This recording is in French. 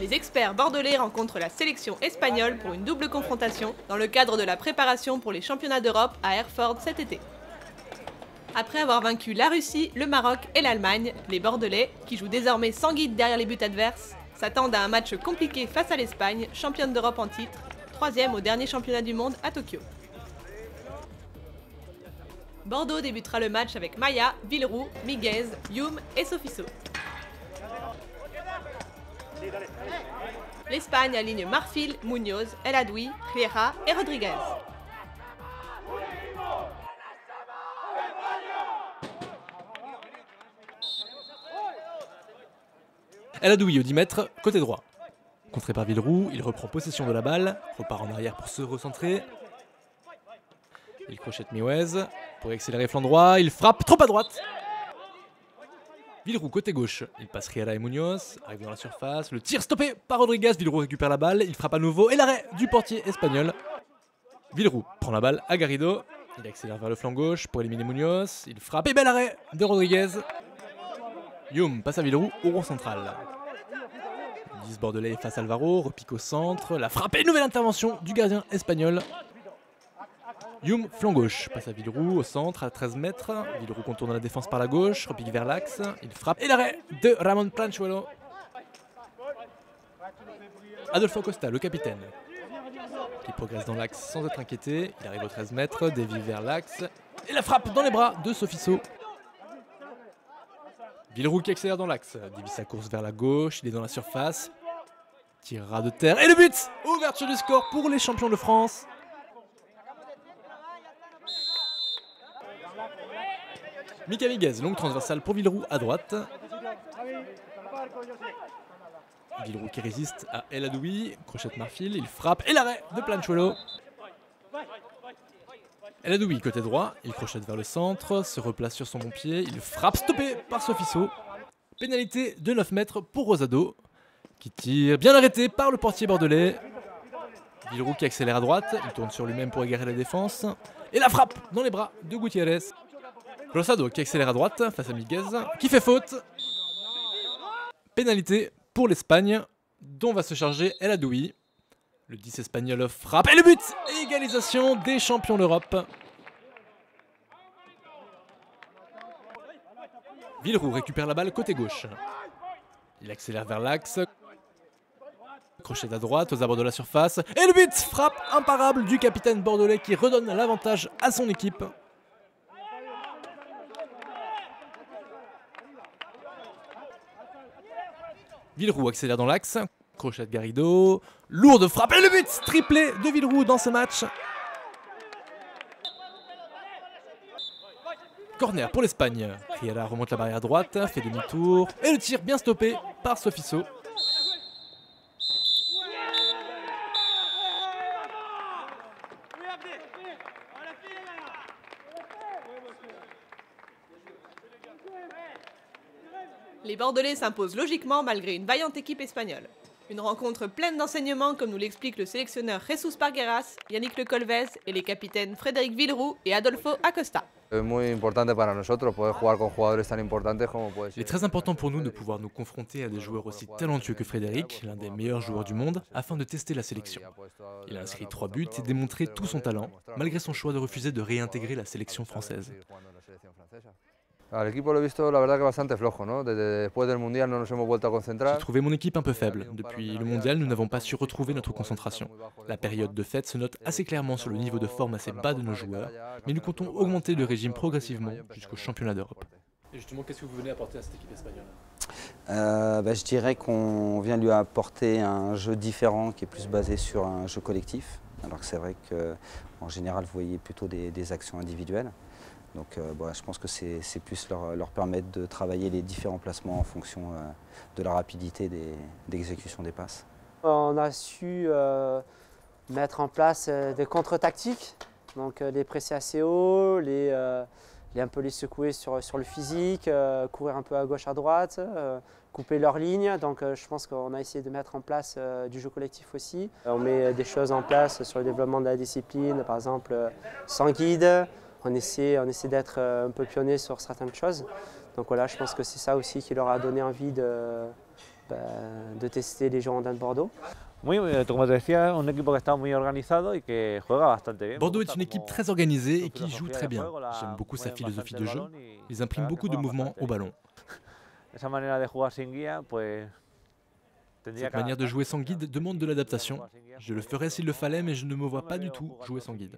Les experts bordelais rencontrent la sélection espagnole pour une double confrontation dans le cadre de la préparation pour les championnats d'Europe à Herford cet été. Après avoir vaincu la Russie, le Maroc et l'Allemagne, les Bordelais, qui jouent désormais sans guide derrière les buts adverses, s'attendent à un match compliqué face à l'Espagne, championne d'Europe en titre, 3e au dernier championnat du monde à Tokyo. Bordeaux débutera le match avec Maya, Villeroux, Miguez, Youm et Sofiso. L'Espagne aligne Marfil, Muñoz, El Adoui, Riera et Rodriguez. El Adoui au 10 mètres, côté droit. Contré par Villeroux, il reprend possession de la balle, repart en arrière pour se recentrer. Il crochette Miouez pour accélérer flanc droit, il frappe trop à droite. Villeroux côté gauche, il passe Riera et Muñoz, arrive dans la surface, le tir stoppé par Rodriguez, Villeroux récupère la balle, il frappe à nouveau et l'arrêt du portier espagnol. Villeroux prend la balle à Garrido, il accélère vers le flanc gauche pour éliminer Muñoz, il frappe et bel arrêt de Rodriguez. Youm passe à Villeroux au rond central. 10 Bordelais face à Alvaro, repique au centre, la frappe et nouvelle intervention du gardien espagnol. Youm, flanc gauche, passe à Villeroux au centre à 13 mètres. Villeroux contourne la défense par la gauche, repique vers l'axe, il frappe et l'arrêt de Ramon Planchuelo. Adolfo Costa, le capitaine, qui progresse dans l'axe sans être inquiété. Il arrive aux 13 mètres, dévie vers l'axe et la frappe dans les bras de Sofiso. Villeroux qui accélère dans l'axe, dévie sa course vers la gauche, il est dans la surface, tirera de terre et le but! Ouverture du score pour les champions de France. Mika Miguez, longue transversale pour Villeroux à droite. Villeroux qui résiste à El Adoui, crochette Marfil, il frappe et l'arrêt de Planchuelo. El Adoui côté droit, il crochette vers le centre, se replace sur son bon pied, il frappe stoppé par Sofiso. Pénalité de 9 mètres pour Rosado, qui tire bien arrêté par le portier bordelais. Villeroux qui accélère à droite, il tourne sur lui-même pour égarer la défense. Et la frappe dans les bras de Gutiérrez. Rosado qui accélère à droite face à Miguez, qui fait faute. Pénalité pour l'Espagne, dont va se charger El Adoui. Le 10 espagnol frappe et le but! Égalisation des champions d'Europe. Villeroux récupère la balle côté gauche. Il accélère vers l'axe. Crochet à droite aux abords de la surface. Et le but! Frappe imparable du capitaine bordelais qui redonne l'avantage à son équipe. Villeroux accélère dans l'axe. Crochet de Garrido. Lourde frappe et le but! Triplé de Villeroux dans ce match. Corner pour l'Espagne. Riera remonte la barrière droite, fait demi-tour. Et le tir bien stoppé par Sofiso. Les Bordelais s'imposent logiquement malgré une vaillante équipe espagnole. Une rencontre pleine d'enseignements comme nous l'explique le sélectionneur Jesus Pargueras, Yannick Le Colvez et les capitaines Frédéric Villeroux et Adolfo Acosta. Il est très important pour nous de pouvoir nous confronter à des joueurs aussi talentueux que Frédéric, l'un des meilleurs joueurs du monde, afin de tester la sélection. Il a inscrit 3 buts et démontré tout son talent, malgré son choix de refuser de réintégrer la sélection française. J'ai trouvé mon équipe un peu faible. Depuis le mondial, nous n'avons pas su retrouver notre concentration. La période de fête se note assez clairement sur le niveau de forme assez bas de nos joueurs, mais nous comptons augmenter le régime progressivement jusqu'au championnat d'Europe. Et justement, qu'est-ce que vous venez apporter à cette équipe espagnole ? Je dirais qu'on vient lui apporter un jeu différent qui est plus basé sur un jeu collectif, alors que c'est vrai qu'en général, vous voyez plutôt des actions individuelles. Donc je pense que c'est plus leur permettre de travailler les différents placements en fonction de la rapidité d'exécution des passes. On a su mettre en place des contre-tactiques, donc les presser assez haut, un peu les secouer sur le physique, courir un peu à gauche, à droite, couper leur ligne. Donc je pense qu'on a essayé de mettre en place du jeu collectif aussi. On met des choses en place sur le développement de la discipline, par exemple sans guide. On essaie d'être un peu pionnier sur certaines choses. Donc voilà, je pense que c'est ça aussi qui leur a donné envie de de tester les Girondins de Bordeaux. Como te decía, un equipo que está muy organizado y que juega bastante bien. Bordeaux est une équipe très organisée et qui joue très bien. J'aime beaucoup sa philosophie de jeu. Ils impriment beaucoup de mouvements au ballon. Esa manera de jugar sin guía, pues Cette manière de jouer sans guide demande de l'adaptation. Je le ferais s'il le fallait, mais je ne me vois pas du tout jouer sans guide.